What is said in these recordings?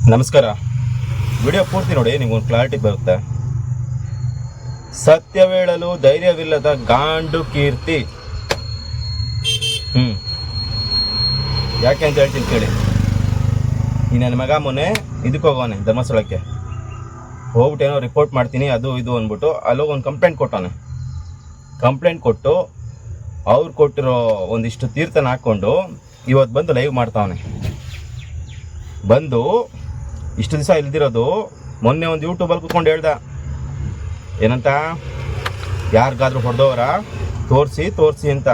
ನಮಸ್ಕಾರ. ವಿಡಿಯೋ ಪೂರ್ತಿ ನೋಡಿ, ನಿಮ್ಗೊಂದು ಕ್ಲಾರಿಟಿ ಬರುತ್ತೆ. ಸತ್ಯವೇಳಲು ಧೈರ್ಯವಿಲ್ಲದ ಗಾಂಡು ಕೀರ್ತಿ. ಯಾಕೆ ಅಂತ ಹೇಳ್ತೀನಿ ಕೇಳಿ. ಈ ನನ್ನ ಮಗ ಮೊನ್ನೆ ಇದಕ್ಕೆ ಹೋಗೋನೆ, ಧರ್ಮಸ್ಥಳಕ್ಕೆ ಹೋಗ್ಬಿಟ್ಟು ಏನೋ ರಿಪೋರ್ಟ್ ಮಾಡ್ತೀನಿ ಅದು ಇದು ಅಂದ್ಬಿಟ್ಟು ಅಲ್ಲೋಗಿ ಒಂದು ಕಂಪ್ಲೇಂಟ್ ಕೊಟ್ಟವನೆ. ಕಂಪ್ಲೇಂಟ್ ಕೊಟ್ಟು ಅವ್ರು ಕೊಟ್ಟಿರೋ ಒಂದಿಷ್ಟು ತೀರ್ಥನ ಹಾಕ್ಕೊಂಡು ಇವತ್ತು ಬಂದು ಲೈವ್ ಮಾಡ್ತಾವನೆ. ಬಂದು ಇಷ್ಟು ದಿವಸ ಇಲ್ದಿರೋದು ಮೊನ್ನೆ ಒಂದು ಯೂಟ್ಯೂಬಲ್ಲಿ ಕೂತ್ಕೊಂಡು ಹೇಳ್ದ, ಏನಂತ, ಯಾರಿಗಾದ್ರೂ ಹೊಡೆದವರ ತೋರಿಸಿ ಅಂತ.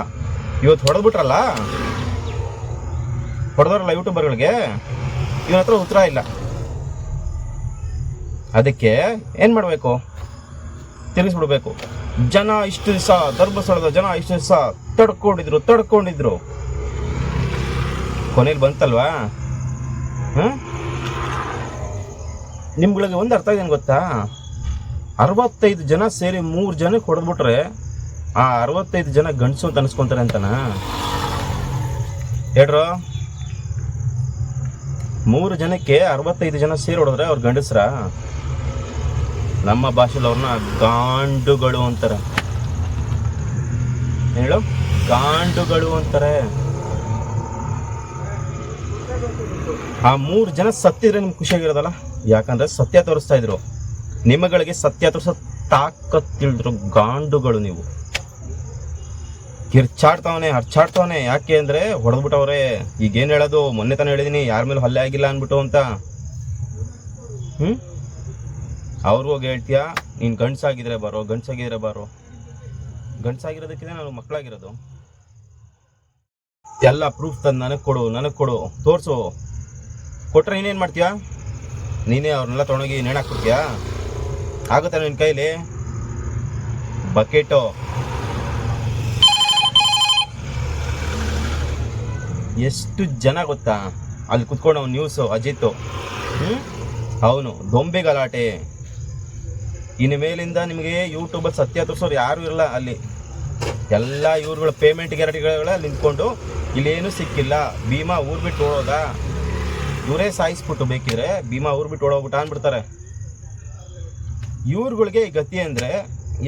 ಇವತ್ತು ಹೊಡೆದ್ಬಿಟ್ರಲ್ಲ ಯೂಟ್ಯೂಬರ್ಗಳಿಗೆ, ಇವನ ಹತ್ರ ಉತ್ತರ ಇಲ್ಲ. ಅದಕ್ಕೆ ಏನು ಮಾಡಬೇಕು, ತಿರುಗಿಸ್ಬಿಡ್ಬೇಕು. ಜನ ಇಷ್ಟು ದಿವಸ ಧರ್ಮಸ್ಥಳದ ಜನ ಇಷ್ಟು ದಿವಸ ತಡ್ಕೊಂಡಿದ್ರು ಕೊನೆಯಲ್ಲಿ ಬಂತಲ್ವಾ. ನಿಮ್ಗಳಿಗೆ ಒಂದು ಅರ್ಥ ಏನು ಗೊತ್ತಾ, 65 ಜನ ಸೇರಿ 3 ಜನಕ್ಕೆ ಹೊಡೆದ್ಬಿಟ್ರೆ ಆ 65 ಜನ ಗಂಡಸು ಅಂತ ಅನ್ಸ್ಕೊಂತಾರೆ ಅಂತನಾ ಹೇಳ್ರು? 3 ಜನಕ್ಕೆ 65 ಜನ ಸೇರಿ ಹೊಡೆದ್ರೆ ಅವ್ರು ಗಂಡಸ್ರ? ನಮ್ಮ ಭಾಷೆಯಲ್ಲಿ ಅವ್ರನ್ನ ಗಾಂಡುಗಳು ಅಂತಾರೆ. ಹೇಳು, ಗಾಂಡುಗಳು ಅಂತಾರೆ. ಆ 3 ಜನ ಸತ್ತಿದ್ರೆ ನಿಮ್ಗೆ ಖುಷಿಯಾಗಿರೋದಲ್ಲ, ಯಾಕಂದ್ರೆ ಸತ್ಯ ತೋರಿಸ್ತಾ ಇದ್ರು. ನಿಮ್ಮಗಳಿಗೆ ಸತ್ಯ ತೋರಿಸೋ ತಾಕತ್ತಿಳಿದ್ರು ಗಾಂಡುಗಳು ನೀವು. ಹರ್ಚಾಡ್ತಾವನೆ. ಯಾಕೆ ಅಂದ್ರೆ ಹೊಡೆದ್ಬಿಟ್ಟವ್ರೆ. ಈಗೇನು ಹೇಳೋದು, ಮೊನ್ನೆ ತಾನೇ ಹೇಳಿದೀನಿ ಯಾರ ಮೇಲೆ ಹಲ್ಲೆ ಆಗಿಲ್ಲ ಅನ್ಬಿಟ್ಟು ಅಂತ. ಅವ್ರಿಗೂ ಹೋಗಿ ಹೇಳ್ತೀಯಾ, ನೀನು ಗಂಡ್ಸಾಗಿದ್ರೆ ಬಾರೋ, ಗಂಡ್ಸಾಗಿರೋದಕ್ಕಿಂತ ನಾನು ಮಕ್ಕಳಾಗಿರೋದು. ಎಲ್ಲ ಪ್ರೂಫ್ ತಂದು ನನಗೆ ಕೊಡು ತೋರಿಸು. ಕೊಟ್ರೆ ನೀನೇನು ಮಾಡ್ತೀಯಾ? ನೀನೇ ಅವ್ರನ್ನೆಲ್ಲ ತೊಗೊಂಡೋಗಿ ನೇಣಾಕ್ಬಿಡ್ತೀಯಾ? ಆಗುತ್ತಾ ನಿನ್ನ ಕೈಲಿ? ಬಕೆಟು ಎಷ್ಟು ಜನ ಗೊತ್ತಾ ಅಲ್ಲಿ ಕುತ್ಕೊಂಡು ಅವ್ನು ನ್ಯೂಸು ಅಜಿತ್ತು, ಅವನು ದೊಂಬೆ ಗಲಾಟೆ. ಇನ್ನು ಮೇಲಿಂದ ನಿಮಗೆ ಯೂಟ್ಯೂಬಲ್ಲಿ ಸತ್ಯ ತೋರಿಸೋರು ಯಾರು ಇರಲ್ಲ ಅಲ್ಲಿ. ಎಲ್ಲ ಇವ್ರುಗಳ ಪೇಮೆಂಟ್ ಗ್ಯಾರಂಟಿಗಳ ನಿಂತ್ಕೊಂಡು ಇಲ್ಲೇನು ಸಿಕ್ಕಿಲ್ಲ, ಭೀಮಾ ಊರು ಬಿಟ್ಟು ಓಡೋದಾ, ಇವರೇ ಸಾಯಿಸ್ಬಿಟ್ಟು ಬೇಕಿದ್ರೆ ಭೀಮಾ ಊರು ಬಿಟ್ಟು ಓಡೋಗ್ಬಿಟ್ಟು ಅಂದ್ಬಿಡ್ತಾರೆ. ಇವ್ರುಗಳಿಗೆ ಗತಿ ಅಂದರೆ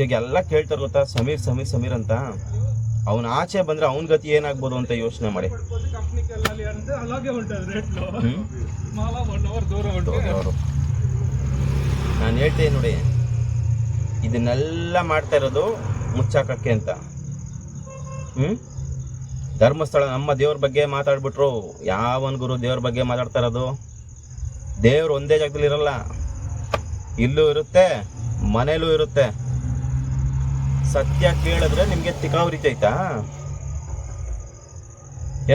ಈಗ ಎಲ್ಲ ಕೇಳ್ತಾರೆ ಗೊತ್ತಾ, ಸಮೀರ್ ಅಂತ. ಅವನ ಆಚೆ ಬಂದರೆ ಅವನ ಗತಿ ಏನಾಗ್ಬೋದು ಅಂತ ಯೋಚನೆ ಮಾಡಿ. ನಾನು ಹೇಳ್ತೇನೆ ನೋಡಿ, ಇದನ್ನೆಲ್ಲ ಮಾಡ್ತಾ ಇರೋದು ಮುಚ್ಚಾಕಕ್ಕೆ ಅಂತ. ಧರ್ಮಸ್ಥಳ ನಮ್ಮ ದೇವ್ರ ಬಗ್ಗೆ ಮಾತಾಡ್ಬಿಟ್ರು. ಯಾವನ್ ಗುರು ದೇವ್ರ ಬಗ್ಗೆ ಮಾತಾಡ್ತಾ ಇರೋದು? ದೇವ್ರು ಒಂದೇ ಜಾಗದಲ್ಲಿ ಇರಲ್ಲ, ಇಲ್ಲೂ ಇರುತ್ತೆ, ಮನೇಲೂ ಇರುತ್ತೆ. ಸತ್ಯ ಕೇಳಿದ್ರೆ ನಿಮ್ಗೆ ತಿಕಾವರಿತೈತಾ?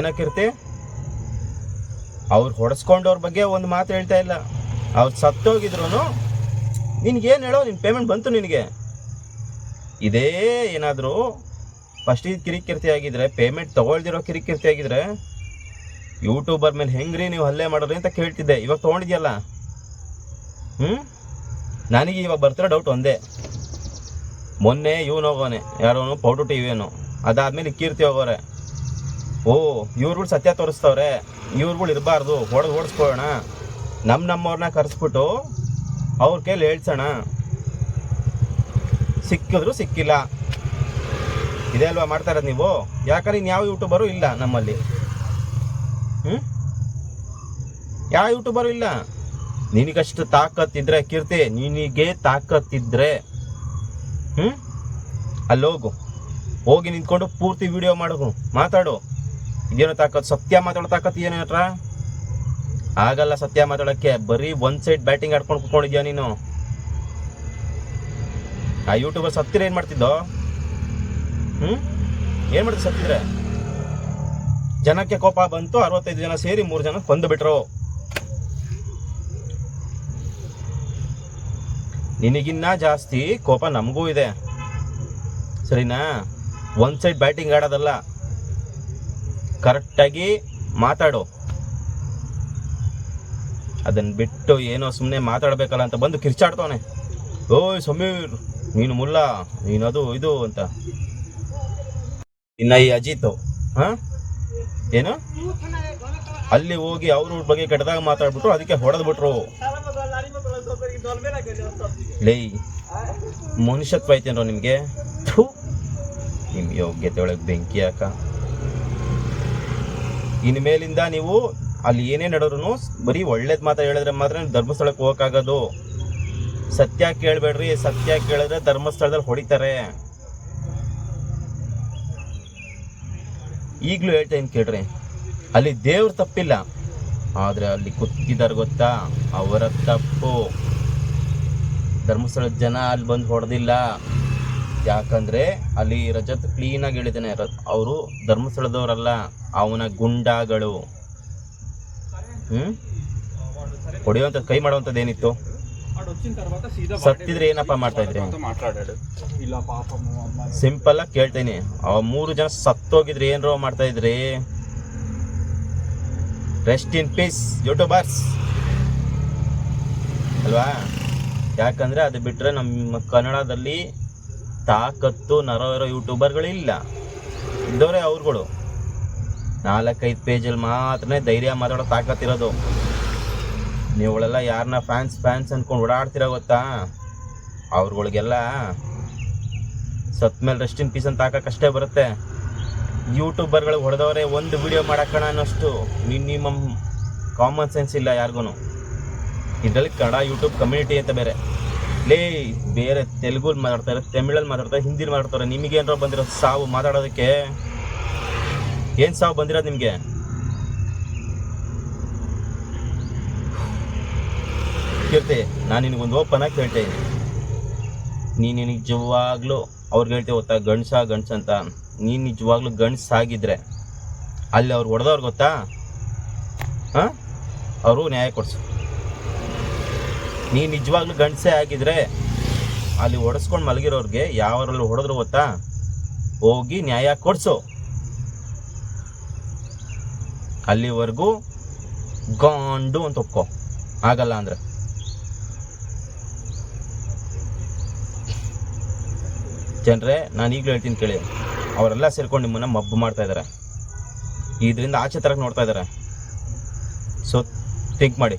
ಏನಕ್ಕಿರ್ತಿ? ಅವ್ರು ಹೊಡೆಸ್ಕೊಂಡವ್ರ ಬಗ್ಗೆ ಒಂದು ಮಾತು ಹೇಳ್ತಾ ಇಲ್ಲ. ಅವ್ರು ಸತ್ತೋಗಿದ್ರು ನಿನ್ಗೇನು ಹೇಳೋ, ನಿನ್ನ ಪೇಮೆಂಟ್ ಬಂತು ನಿನಗೆ. ಇದೇ ಏನಾದರೂ ಫಸ್ಟ್ ಇದು ಕಿರಿಕಿರ್ತಿ ಆಗಿದ್ರೆ, ಪೇಮೆಂಟ್ ತೊಗೊಳ್ದಿರೋ ಕಿರಿಕಿರ್ತಿ ಆಗಿದ್ರೆ, ಯೂಟ್ಯೂಬರ್ ಮೇಲೆ ಹೆಂಗ್ರಿ ನೀವು ಹಲ್ಲೆ ಮಾಡೋರಿ ಅಂತ ಕೇಳ್ತಿದ್ದೆ. ಇವಾಗ ತೊಗೊಂಡಿದ್ಯಲ್ಲ. ನನಗೆ ಇವಾಗ ಬರ್ತಿರೋ ಡೌಟ್ ಒಂದೇ. ಮೊನ್ನೆ ಇವನು ಹೋಗೋನೆ, ಯಾರೋನು ಪೌಟು ಟಿವಿಯನು, ಅದಾದ್ಮೇಲೆ ಕೀರ್ತಿ ಹೋಗೋರೆ. ಇವ್ರುಗಳು ಸತ್ಯ ತೋರಿಸ್ತವ್ರೆ, ಇವ್ರುಗಳು ಇರಬಾರ್ದು, ಓಡಿಸ್ಕೊಳ್ಳೋಣ, ನಮ್ಮವ್ರನ್ನ ಕರೆಸ್ಬಿಟ್ಟು ಅವ್ರ ಕೈಲಿ ಹೇಳ್ಸೋಣ. ಸಿಕ್ಕಿದ್ರು ಸಿಕ್ಕಿಲ್ಲ, ಇದೇ ಅಲ್ವಾ ಮಾಡ್ತಾ ಇರೋದು ನೀವು? ಯಾಕಂದ್ರೆ ಇನ್ನು ಯಾವ ಯೂಟ್ಯೂಬರು ಇಲ್ಲ ನಮ್ಮಲ್ಲಿ. ಯಾವ ಯೂಟ್ಯೂಬರು ಇಲ್ಲ. ನಿನಗಷ್ಟು ತಾಕತ್ತಿದ್ರೆ ಕೀರ್ತಿ, ನಿನಗೆ ತಾಕತ್ತಿದ್ರೆ ಹೋಗಿ ನಿಂತ್ಕೊಂಡು ಪೂರ್ತಿ ವಿಡಿಯೋ ಮಾತಾಡು. ಇದೇನೋ ತಾಕತ್ತು, ಸತ್ಯ ಮಾತಾಡೋ ತಾಕತ್ತು ಏನೇ ಹತ್ರ ಆಗಲ್ಲ. ಸತ್ಯ ಮಾತಾಡೋಕ್ಕೆ ಬರೀ ಒನ್ ಸೈಡ್ ಬ್ಯಾಟಿಂಗ್ ಆಡ್ಕೊಂಡು ಕುತ್ಕೊಂಡಿದ್ಯಾ ನೀನು. ಆ ಯೂಟ್ಯೂಬರ್ ಸತ್ತಿರ ಏನು ಮಾಡ್ತಿದ್ದೋ? ಏನು ಮಾಡ್ತಿದ್ದ ಸತ್ತಿದ್ರೆ? ಜನಕ್ಕೆ ಕೋಪ ಬಂತು, 65 ಜನ ಸೇರಿ 3 ಜನ ಕೊಂದು ಬಿಟ್ರು. ನಿನಗಿನ್ನ ಜಾಸ್ತಿ ಕೋಪ ನಮಗೂ ಇದೆ, ಸರಿನಾ? ಒನ್ ಸೈಡ್ ಬ್ಯಾಟಿಂಗ್ ಆಡೋದಲ್ಲ, ಕರೆಕ್ಟಾಗಿ ಮಾತಾಡು. ಅದನ್ನ ಬಿಟ್ಟು ಏನೋ ಸುಮ್ಮನೆ ಮಾತಾಡಬೇಕಲ್ಲ ಅಂತ ಬಂದು ಕಿರ್ಚಾಡ್ತವನೆ. ಓಯ್ ಸಮೀರ್, ನೀನು ಮುಲ್ಲ, ನೀನದು ಇದು ಅಂತ. ಇನ್ನ ಈ ಅಜಿತ್ ಏನು ಅಲ್ಲಿ ಹೋಗಿ ಅವ್ರ ಬಗ್ಗೆ ಕೆಟ್ಟದಾಗ ಮಾತಾಡ್ಬಿಟ್ರು, ಅದಕ್ಕೆ ಹೊಡೆದ್ಬಿಟ್ರು. ಲೇ ಮನುಷ್ಯತ್ವ ಐತೇನ್ರೋ ನಿಮಗೆ? ನಿಮ್ಮ ಯೋಗ್ಯತೆ ಒಳಗೆ ಬೆಂಕಿ ಹಾಕ. ಇನ್ಮೇಲಿಂದ ನೀವು ಅಲ್ಲಿ ಏನೇ ನಡೆದ್ರು ಬರೀ ಒಳ್ಳೇದು ಮಾತ್ರ ಹೇಳಿದ್ರೆ ಮಾತ್ರ ಧರ್ಮಸ್ಥಳಕ್ಕೆ ಹೋಗೋಕ್ಕಾಗೋದು. ಸತ್ಯ ಕೇಳಬೇಡ್ರಿ, ಸತ್ಯ ಕೇಳಿದ್ರೆ ಧರ್ಮಸ್ಥಳದಲ್ಲಿ ಹೊಡಿತಾರೆ. ಈಗಲೂ ಹೇಳ್ತೇನೆ ಕೇಳ್ರಿ, ಅಲ್ಲಿ ದೇವ್ರ ತಪ್ಪಿಲ್ಲ, ಆದರೆ ಅಲ್ಲಿ ಕೂತಿದ್ದಾರೆ ಗೊತ್ತಾ, ಅವರ ತಪ್ಪು. ಧರ್ಮಸ್ಥಳದ ಜನ ಅಲ್ಲಿ ಬಂದು ಹೊಡೆದಿಲ್ಲ. ಯಾಕಂದರೆ ಅಲ್ಲಿ ರಜತ್ ಕ್ಲೀನಾಗಿ ಹೇಳಿದ್ದಾನೆ, ಅವರು ಧರ್ಮಸ್ಥಳದವರಲ್ಲ, ಅವನ ಗುಂಡಾಗಳು. ಹೊಡೆಯುವಂಥ ಕೈ ಮಾಡುವಂಥದ್ದು ಏನಿತ್ತು? ಸತ್ತಿದ್ರೆ ಏನಪ್ಪ ಮಾಡ್ತಾ ಇದ್ರಿ? ಸಿಂಪಲ್ ಆಗಿ ಕೇಳ್ತೀನಿ, ಅವ 3 ಜನ ಸತ್ತೋಗಿದ್ರಿ ಏನ್ರೋ ಮಾಡ್ತಾ ಇದ್ರಿ? ರೆಸ್ಟ್ ಇನ್ ಪೀಸ್ ಯೂಟ್ಯೂಬರ್ಸ್ ಅಲ್ವಾ? ಯಾಕಂದ್ರೆ ಅದು ಬಿಟ್ರೆ ನಮ್ಮ ಕನ್ನಡದಲ್ಲಿ ತಾಕತ್ತು ನರವಿರೋ ಯೂಟ್ಯೂಬರ್ಗಳಿಲ್ಲ. ಇದ್ದವರೇ ಅವ್ರುಗಳು. 4-5 ಪೇಜಲ್ಲಿ ಮಾತ್ರ ಧೈರ್ಯ ಮಾತಾಡೋ ತಾಕತ್ತಿರೋದು. ನೀವುಗಳೆಲ್ಲ ಯಾರನ್ನ ಫ್ಯಾನ್ಸ್ ಅಂದ್ಕೊಂಡು ಓಡಾಡ್ತಿರೋ ಗೊತ್ತಾ? ಅವ್ರುಗಳಿಗೆಲ್ಲ ಸತ್ ಮೇಲೆ ರೆಸ್ಟ್ ಇನ್ ಪೀಸ್ ಅಂತ ಹಾಕಕ್ಕಷ್ಟೇ ಬರುತ್ತೆ. ಯೂಟ್ಯೂಬರ್ಗಳಿಗೆ ಹೊಡೆದವರೇ ಒಂದು ವಿಡಿಯೋ ಮಾಡೋಕ್ಕಣ ಅನ್ನೋಷ್ಟು ಮಿನಿಮಮ್ ಕಾಮನ್ ಸೆನ್ಸ್ ಇಲ್ಲ ಯಾರಿಗೂ. ಇದರಲ್ಲಿ ಕನ್ನಡ ಯೂಟ್ಯೂಬ್ ಕಮ್ಯುನಿಟಿ ಅಂತ ಬೇರೆ. ಬೇರೆ ತೆಲುಗಲ್ಲಿ ಮಾತಾಡ್ತಾರೆ, ತಮಿಳಲ್ಲಿ ಮಾತಾಡ್ತಾರೆ, ಹಿಂದಿಲಿ ಮಾತಾಡ್ತಾರೆ. ನಿಮಗೇನಾರು ಬಂದಿರೋ ಸಾವು ಮಾತಾಡೋದಕ್ಕೆ? ಏನು ಸಾವು ಬಂದಿರೋದು ನಿಮಗೆ? ಕೇಳ್ತೆ, ನಾನು ನಿನಗೊಂದು ಓಪನ್ ಆಗಿ ಕೇಳ್ತಾ ಇದ್ದೀನಿ. ನೀನು ನಿಜವಾಗ್ಲೂ ಅವ್ರಿಗೆ ಹೇಳ್ತೇವೆ ಗೊತ್ತಾ ಗಂಡ್ಸ ಅಂತ. ನೀನು ನಿಜವಾಗ್ಲೂ ಗಂಡ್ಸಾಗಿದ್ರೆ ಅಲ್ಲಿ ಅವ್ರು ಹೊಡೆದವ್ರು ಗೊತ್ತಾ, ಅವರು ನ್ಯಾಯ ಕೊಡಿಸು. ನೀನು ನಿಜವಾಗ್ಲೂ ಗಂಡಸೇ ಆಗಿದ್ರೆ ಅಲ್ಲಿ ಹೊಡೆಸ್ಕೊಂಡು ಮಲಗಿರೋರಿಗೆ ಯಾವರಲ್ಲಿ ಹೊಡೆದ್ರು ಗೊತ್ತಾ, ಹೋಗಿ ನ್ಯಾಯ ಕೊಡಿಸು. ಅಲ್ಲಿವರೆಗೂ ಗಾಂಡು ಅಂತ ಒಪ್ಕೋ. ಆಗಲ್ಲ ಅಂದರೆ ಜನರೇ, ನಾನು ಈಗಲೂ ಹೇಳ್ತೀನಿ ಕೇಳಿ, ಅವರೆಲ್ಲ ಸೇರ್ಕೊಂಡು ನಿಮ್ಮನ್ನು ಮಬ್ಬು ಮಾಡ್ತಾ ಇದ್ದಾರೆ. ಇದರಿಂದ ಆಚೆ ತರಕ್ಕೆ ನೋಡ್ತಾ ಇದ್ದಾರೆ. ಸೊ ಥಿಂಕ್ ಮಾಡಿ.